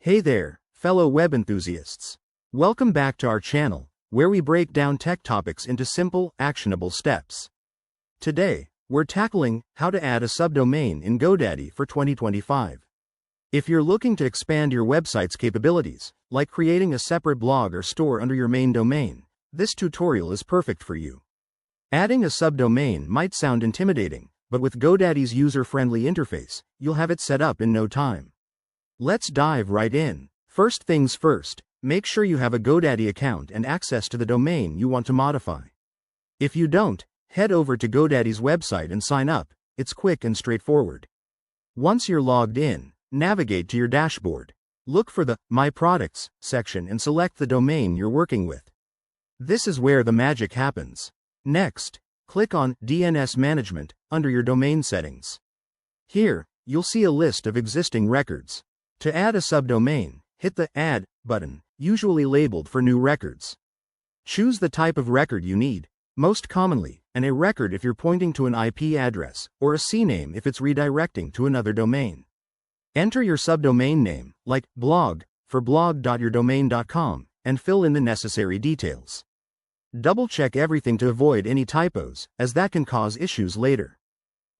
Hey there, fellow web enthusiasts. Welcome back to our channel, where we break down tech topics into simple, actionable steps. Today, we're tackling how to add a subdomain in GoDaddy for 2025. If you're looking to expand your website's capabilities, like creating a separate blog or store under your main domain, this tutorial is perfect for you. Adding a subdomain might sound intimidating, but with GoDaddy's user-friendly interface, you'll have it set up in no time. Let's dive right in. First things first, make sure you have a GoDaddy account and access to the domain you want to modify. If you don't, head over to GoDaddy's website and sign up. It's quick and straightforward. Once you're logged in, navigate to your dashboard. Look for the My Products section and select the domain you're working with. This is where the magic happens. Next, click on DNS Management under your domain settings. Here, you'll see a list of existing records. To add a subdomain, hit the Add button, usually labeled for New Records. Choose the type of record you need, most commonly, a record if you're pointing to an IP address, or a CNAME if it's redirecting to another domain. Enter your subdomain name, like blog, for blog.yourdomain.com, and fill in the necessary details. Double-check everything to avoid any typos, as that can cause issues later.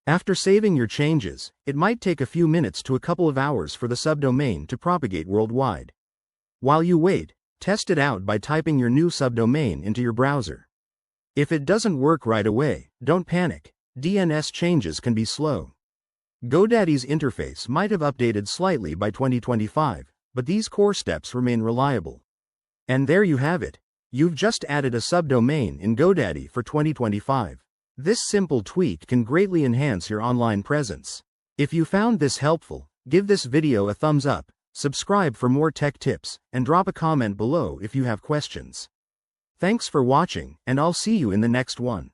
After saving your changes, it might take a few minutes to a couple of hours for the subdomain to propagate worldwide. While you wait, test it out by typing your new subdomain into your browser. If it doesn't work right away, don't panic. DNS changes can be slow. GoDaddy's interface might have updated slightly by 2025, but these core steps remain reliable. And there you have it. You've just added a subdomain in GoDaddy for 2025. This simple tweak can greatly enhance your online presence. If you found this helpful, give this video a thumbs up, subscribe for more tech tips, and drop a comment below if you have questions. Thanks for watching, and I'll see you in the next one.